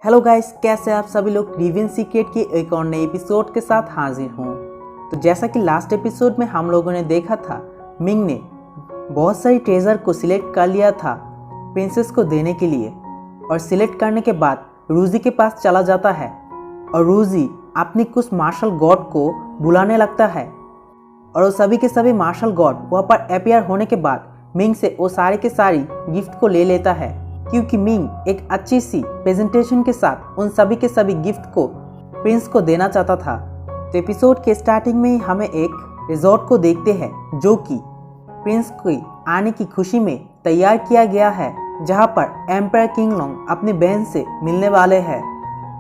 Hello guys, कैसे आप सभी लोग रिवेन सीक्रेट की एक और नए एपिसोड के साथ हाजिर हूँ। तो जैसा कि लास्ट एपिसोड में हम लोगों ने देखा था, मिंग ने बहुत सारी ट्रेजर को सिलेक्ट कर लिया था प्रिंसेस को देने के लिए, और सिलेक्ट करने के बाद रूजी के पास चला जाता है और रूजी अपनी कुछ मार्शल गॉड को बुलाने लगता है और वो सभी के सभी मार्शल गॉड वहाँ पर अपियर होने के बाद मिंग से वो सारे के सारी गिफ्ट को ले लेता है, क्योंकि मिंग एक अच्छी सी प्रेजेंटेशन के साथ उन सभी के सभी गिफ्ट को प्रिंस को देना चाहता था। तो एपिसोड के स्टार्टिंग में ही हमें एक रिजॉर्ट को देखते हैं जो कि प्रिंस के आने की खुशी में तैयार किया गया है, जहां पर एम्पायर किंगलोंग अपनी बहन से मिलने वाले हैं।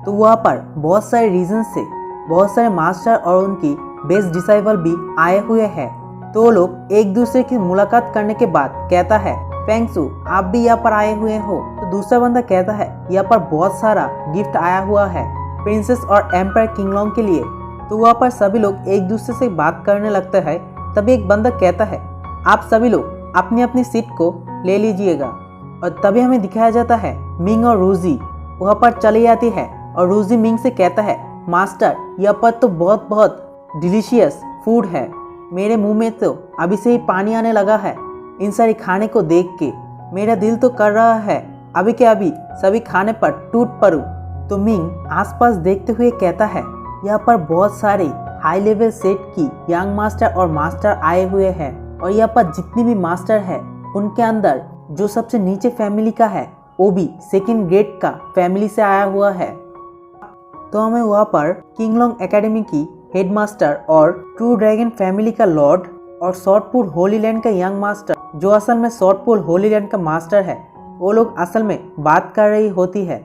तो वहाँ पर बहुत सारे रीजन से बहुत सारे मास्टर और उनकी बेस्ट डिसाइबल भी आए हुए हैं। तो वो लोग एक दूसरे की मुलाकात करने के बाद कहता है, फेंगसू आप भी यहाँ पर आए हुए हो। तो दूसरा बंदा कहता है, यहाँ पर बहुत सारा गिफ्ट आया हुआ है प्रिंसेस और एम्पायर किंगलोंग के लिए। तो वहाँ पर सभी लोग एक दूसरे से बात करने लगते हैं। तभी एक बंदा कहता है, आप सभी लोग अपनी अपनी सीट को ले लीजिएगा। और तभी हमें दिखाया जाता है मिंग और रूजी वहाँ पर चली जाती है और रूजी मिंग से कहता है, मास्टर यहाँ पर तो बहुत बहुत डिलीशियस फूड है, मेरे मुंह में तो अभी से ही पानी आने लगा है। इन सारे खाने को देख के मेरा दिल तो कर रहा है अभी के अभी सभी खाने पर टूट पड़ूं। तो मिंग आसपास देखते हुए कहता है, यहाँ पर बहुत सारे हाई लेवल सेट की यंग मास्टर और मास्टर आए हुए हैं, और यहाँ पर जितनी भी मास्टर है उनके अंदर जो सबसे नीचे फैमिली का है वो भी सेकंड ग्रेड का फैमिली से आया हुआ है। तो हमें वहाँ पर किंगलोंग एकेडमी की हेडमास्टर और ट्रू ड्रैगन फैमिली का लॉर्ड और सॉर्टपुल होली लैंड का यंग मास्टर, जो असल में सॉर्टपुल होली लैंड का मास्टर है, वो लोग असल में बात कर रही होती है।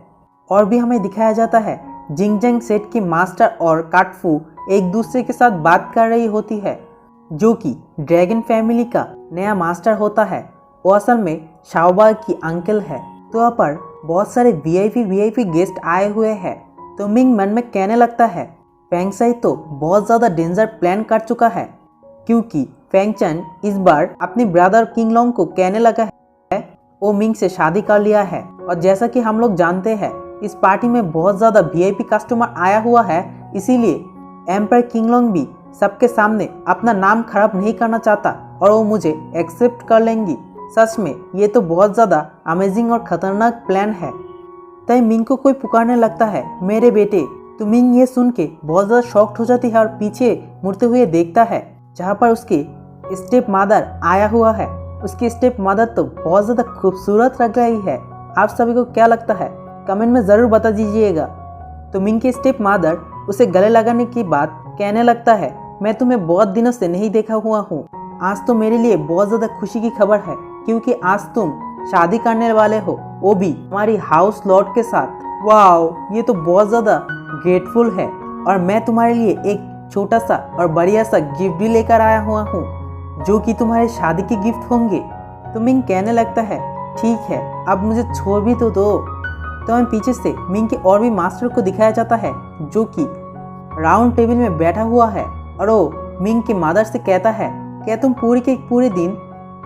और भी हमें दिखाया जाता है जिंगजेंग सेट की मास्टर और काटफू एक दूसरे के साथ बात कर रही होती है, जो कि ड्रैगन फैमिली का नया मास्टर होता है। वो असल में शाओबा की अंकल है। तो यहाँ पर बहुत सारे वीआईपी गेस्ट आए हुए हैं। तो मिंग मन में कहने लगता है, फेंगसाई तो बहुत ज़्यादा डेंजर प्लान कर चुका है, क्योंकि फेंगचन इस बार अपनी ब्रदर किंगलोंग को कहने लगा है वो मिंग से शादी कर लिया है। और जैसा कि हम लोग जानते हैं इस पार्टी में बहुत ज़्यादा वीआईपी कस्टमर आया हुआ है, इसीलिए एम्पायर किंगलोंग भी सबके सामने अपना नाम खराब नहीं करना चाहता और वो मुझे एक्सेप्ट कर लेंगी। सच में ये तो बहुत ज़्यादा अमेजिंग और ख़तरनाक प्लान है। तभी मिंग को कोई पुकारने लगता है, मेरे बेटे। तो मिंग ये सुन के बहुत ज़्यादा शॉक्ड हो जाती है और पीछे मुड़ते हुए देखता है, जहाँ पर उसकी स्टेप मदर आया हुआ है। उसकी स्टेप मदर तो बहुत ज़्यादा खूबसूरत लग रही है। आप सभी को क्या लगता है कमेंट में ज़रूर बता दीजिएगा। तो मिंग की स्टेप मदर उसे गले लगाने की बात कहने लगता है, मैं तुम्हें बहुत दिनों से नहीं देखा हुआ हूँ, आज तो मेरे लिए बहुत ज़्यादा खुशी की खबर है, क्योंकि आज तुम शादी करने वाले हो, वो भी हमारी हाउस लॉर्ड के साथ। वाओ, ये तो बहुत ज़्यादा ग्रेटफुल है, और मैं तुम्हारे लिए एक छोटा सा और बढ़िया सा गिफ्ट भी लेकर आया हुआ हूँ, जो कि तुम्हारे शादी के गिफ्ट होंगे। तो मिंग कहने लगता है, ठीक है, अब मुझे छोड़ भी तो दो। तो हमें पीछे से मिंग के और भी मास्टर को दिखाया जाता है, जो कि राउंड टेबल में बैठा हुआ है, और वो मिंग के मदर से कहता है, क्या तुम पूरे के पूरे दिन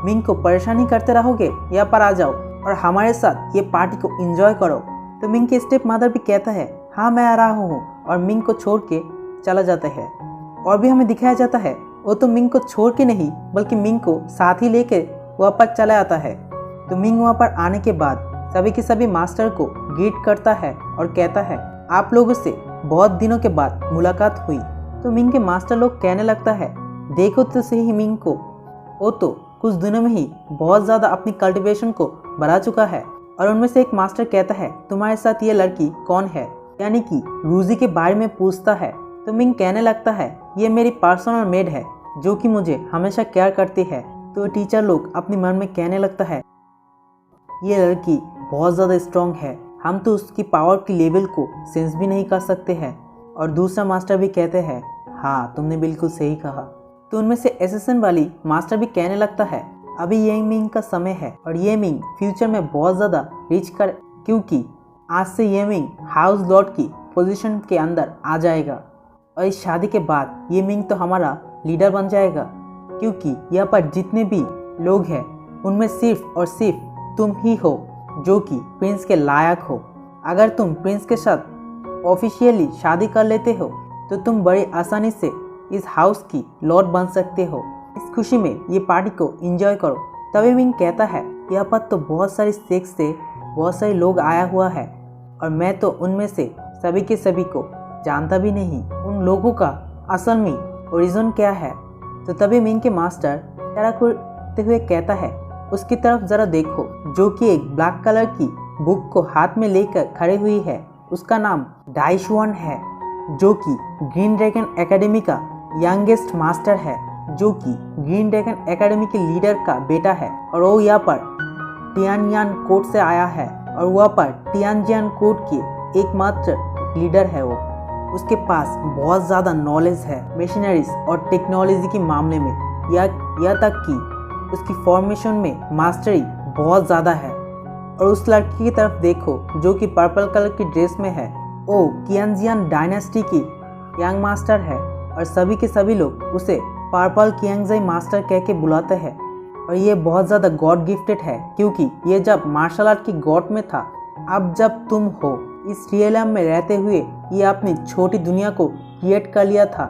मिंग को परेशानी करते रहोगे? यहाँ पर आ जाओ और हमारे साथ ये पार्टी को एंजॉय करो। तो मिंग के स्टेप मदर भी कहता है, हाँ मैं आ रहा हूँ, और मिंग को छोड़ के चला जाता है। और भी हमें दिखाया जाता है वो तो मिंग को छोड़ के नहीं बल्कि मिंग को साथ ही लेके वहाँ पर चला आता है। तो मिंग वहाँ पर आने के बाद सभी के सभी मास्टर को ग्रीट करता है और कहता है, आप लोगों से बहुत दिनों के बाद मुलाकात हुई। तो मिंग के मास्टर लोग कहने लगता है, देखो तो सही मिंग को, वो तो कुछ दिनों में ही बहुत ज़्यादा अपनी कल्टिवेशन को बढ़ा चुका है। और उनमें से एक मास्टर कहता है, तुम्हारे साथ ये लड़की कौन है, यानी कि रूजी के बारे में पूछता है। तो मिंग कहने लगता है, ये मेरी पर्सनल मेड है, जो कि मुझे हमेशा केयर करती है। तो टीचर लोग अपने मन में कहने लगता है, ये लड़की बहुत ज़्यादा स्ट्रॉन्ग है, हम तो उसकी पावर की लेवल को सेंस भी नहीं कर सकते हैं। और दूसरा मास्टर भी कहते हैं, हाँ तुमने बिल्कुल सही कहा। तो उनमें से एसेसन वाली मास्टर भी कहने लगता है, अभी ये मिंग का समय है, और ये मिंग फ्यूचर में बहुत ज़्यादा रिच कर, क्योंकि आज से ये मिंग हाउस लॉर्ड की पोजीशन के अंदर आ जाएगा, और इस शादी के बाद ये मिंग तो हमारा लीडर बन जाएगा, क्योंकि यहाँ पर जितने भी लोग हैं उनमें सिर्फ और सिर्फ तुम ही हो जो कि प्रिंस के लायक हो। अगर तुम प्रिंस के साथ ऑफिशियली शादी कर लेते हो तो तुम बड़ी आसानी से इस हाउस की लॉर्ड बन सकते हो। इस खुशी में ये पार्टी को एंजॉय करो। तभी मिंग कहता है, यहाँ पर तो बहुत सारी सेक्स से बहुत सारे लोग आया हुआ है और मैं तो उनमें से सभी के सभी को जानता भी नहीं। उन लोगों का असल में ओरिजिन क्या है। तो तभी मिंग के मास्टर इशारा करते हुए कहता है, उसकी तरफ जरा देखो, जो कि एक ब्लैक कलर की बुक को हाथ में लेकर खड़ी हुई है। उसका नाम डाइशुआन है, जो कि ग्रीन ड्रैगन एकेडमी का यंगेस्ट मास्टर है, जो कि ग्रीन ड्रैगन एकेडमी के लीडर का बेटा है और वो यहाँ पर टियानजियान कोर्ट से आया है और वहाँ पर टियानजियान कोर्ट के एकमात्र लीडर है वो। उसके पास बहुत ज़्यादा नॉलेज है मशीनरीज और टेक्नोलॉजी के मामले में, या तक कि उसकी फॉर्मेशन में मास्टरी बहुत ज़्यादा है। और उस लड़की की तरफ देखो जो कि पर्पल कलर की ड्रेस में है, वो कियांजियान डायनेस्टी की यंग मास्टर है और सभी के सभी लोग उसे पर्पल कियांगजाई मास्टर कह के बुलाते हैं। और ये बहुत ज़्यादा गॉड गिफ्टेड है, क्योंकि ये जब मार्शल आर्ट की गॉड में था, अब जब तुम हो इस रियलम में रहते हुए ये अपनी छोटी दुनिया को क्रिएट कर लिया था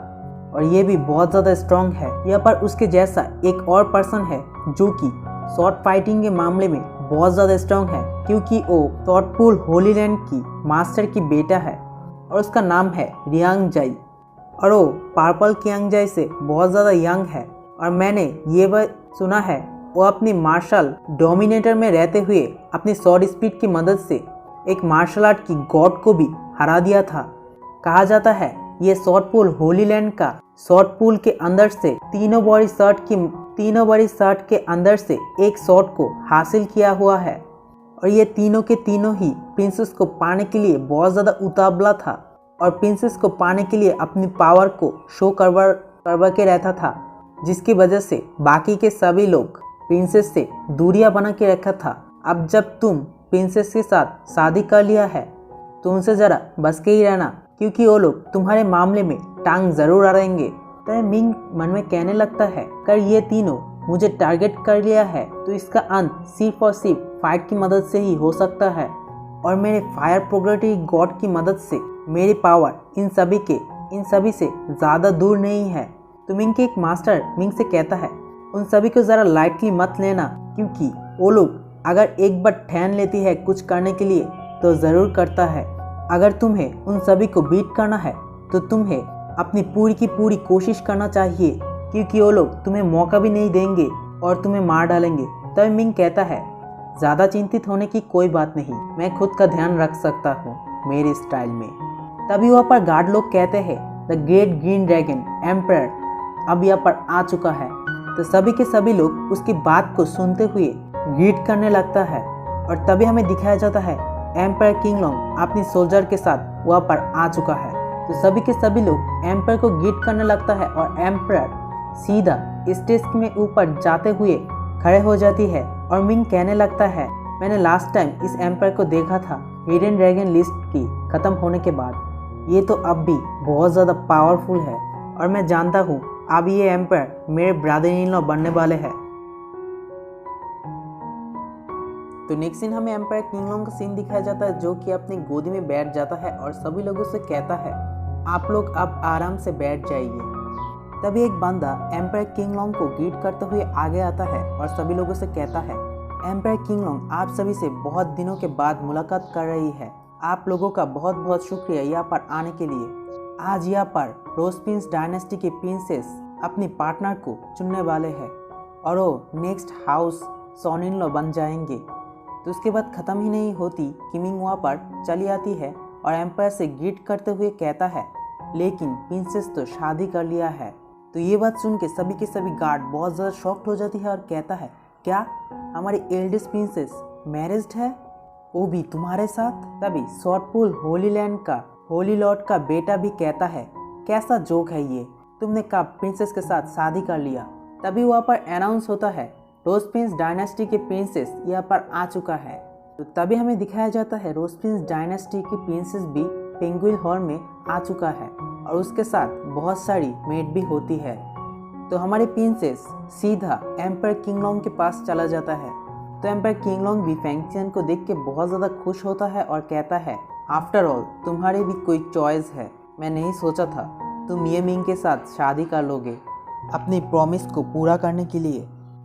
और ये भी बहुत ज़्यादा स्ट्रॉन्ग है। यहाँ पर उसके जैसा एक और पर्सन है जो कि शॉर्ट फाइटिंग के मामले में बहुत ज़्यादा स्ट्रॉन्ग है, क्योंकि वो शॉर्टपुल होली लैंड की मास्टर की बेटा है और उसका नाम है रियांगजाई और वो पर्पल कियांगजाई से बहुत ज़्यादा यंग है। और मैंने ये बात सुना है वो अपनी मार्शल डोमिनेटर में रहते हुए अपनी शॉर्ट स्पीड की मदद से एक मार्शल आर्ट की गॉड को भी हरा दिया था। कहा जाता है ये शॉर्टपुल होली लैंड का शॉर्टपुल के अंदर से तीनों बड़ी शर्ट के अंदर से एक शॉट को हासिल किया हुआ है और ये तीनों के तीनों ही प्रिंसेस को पाने के लिए बहुत ज़्यादा उतावला था और प्रिंसेस को पाने के लिए अपनी पावर को शो करवा के रहता था, जिसकी वजह से बाकी के सभी लोग प्रिंसेस से दूरियां बना के रखा था। अब जब तुम प्रिंसेस के साथ शादी कर लिया है तो उनसे ज़रा बच के ही रहना, क्योंकि वो लोग तुम्हारे मामले में टांग ज़रूर अड़ाएंगे। तय मिंग मन में कहने लगता है, कर ये तीनों मुझे टारगेट कर लिया है तो इसका अंत सिर्फ और सिर्फ फाइट की मदद से ही हो सकता है और मेरे फायर प्रोग्रेटिव गॉड की मदद से मेरी पावर इन सभी से ज़्यादा दूर नहीं है। तो मिंग के एक मास्टर मिंग से कहता है, उन सभी को ज़रा लाइटली मत लेना, क्योंकि वो लोग अगर एक बार ठान लेती है कुछ करने के लिए तो ज़रूर करता है। अगर तुम्हें उन सभी को बीट करना है तो तुम्हें अपनी पूरी की पूरी कोशिश करना चाहिए, क्योंकि वो लोग तुम्हें मौका भी नहीं देंगे और तुम्हें मार डालेंगे। तब मिंग कहता है, ज़्यादा चिंतित होने की कोई बात नहीं, मैं खुद का ध्यान रख सकता हूँ मेरे स्टाइल में। तभी वहाँ पर गार्ड लोग कहते हैं, the great green dragon emperor अब यहाँ पर आ चुका है। तो सभी के सभी लोग उसकी बात को सुनते हुए ग्रीट करने लगता है और तभी हमें दिखाया जाता है एम्पायर किंगलोंग अपनी सोल्जर के साथ वहाँ पर आ चुका है। तो सभी के सभी लोग एम्पायर को ग्रीट करने लगता है और एम्पायर सीधा स्टेज में ऊपर जाते हुए खड़े हो जाती है और मिंग कहने लगता है, मैंने लास्ट टाइम इस एम्पायर को देखा था हिडन ड्रैगन लिस्ट की खत्म होने के बाद। ये तो अब भी बहुत ज़्यादा पावरफुल है और मैं जानता हूँ अब ये एम्पायर मेरे ब्रदर इन लॉ बनने वाले हैं। तो नेक्स्ट सीन हमें एम्पायर किंगलोंग का सीन दिखाया जाता है, जो कि अपनी गोदी में बैठ जाता है और सभी लोगों से कहता है, आप लोग अब आराम से बैठ जाइए। तभी एक बंदा एम्पायर किंगलोंग को ग्रीट करते हुए आगे आता है और सभी लोगों से कहता है, एम्पायर किंगलोंग आप सभी से बहुत दिनों के बाद मुलाकात कर रही है। आप लोगों का बहुत बहुत शुक्रिया यहाँ पर आने के लिए। आज यहाँ पर रोज प्रिंस डायनेस्टी के प्रिंसेस अपनी पार्टनर को चुनने वाले हैं और वो next house son in law बन जाएंगे। तो उसके बाद ख़त्म ही नहीं होती कि मिंग वहाँ पर चली आती है और एम्पायर से ग्रीट करते हुए कहता है, लेकिन प्रिंसेस तो शादी कर लिया है। तो ये बात सुन के सभी के सभी गार्ड बहुत ज़्यादा शॉक्ड हो जाती है और कहता है, क्या हमारी एल्डेस्ट प्रिंसेस मैरिज्ड है, वो भी तुम्हारे साथ? तभी शॉर्टपुल होली लैंड का होली लॉर्ड का बेटा भी कहता है, कैसा जोक है ये, तुमने कब प्रिंसेस के साथ शादी कर लिया? तभी वहाँ पर अनाउंस होता है, रोज प्रिंस डायनेस्टी के प्रिंसेस यहाँ पर आ चुका है। तो तभी हमें दिखाया जाता है रोज प्रिंस डायनेस्टी की प्रिंसेस भी पेंगुइन हॉल में आ चुका है और उसके साथ बहुत सारी मेड भी होती है। तो हमारी प्रिंसेस सीधा एम्पायर किंगलोंग के पास चला जाता है तो एम्पायर किंगलोंग भी फेंगशियन को देख के बहुत ज़्यादा खुश होता है और कहता है, आफ्टर ऑल तुम्हारी भी कोई चॉइस है। मैं नहीं सोचा था तुम ये मिंग के साथ शादी कर लोगे अपनी प्रॉमिस को पूरा करने के लिए।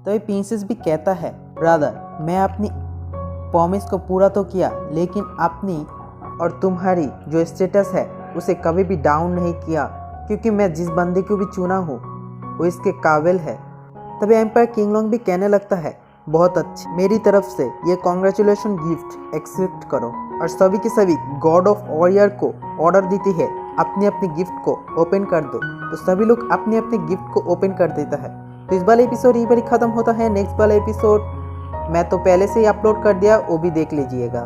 तभी प्रिंसेस भी कहता है, ब्रदर मैं अपनी प्रॉमिस को पूरा तो किया लेकिन अपनी और तुम्हारी जो स्टेटस है उसे कभी भी डाउन नहीं किया, क्योंकि मैं जिस बंदे को भी चुना हूँ वो इसके काबिल है। तभी एम्पायर किंगलोंग भी कहने लगता है, बहुत अच्छी, मेरी तरफ से ये कॉन्ग्रेचुलेशन गिफ्ट एक्सेप्ट करो। और सभी के सभी गॉड ऑफ वॉरियर को ऑर्डर देती है अपनी अपनी गिफ्ट को ओपन कर दो। तो सभी लोग अपने अपने गिफ्ट को ओपन कर देता है। तो इस वाला एपिसोड यहीं पर ही खत्म होता है। नेक्स्ट वाला एपिसोड मैं तो पहले से ही अपलोड कर दिया, वो भी देख लीजिएगा।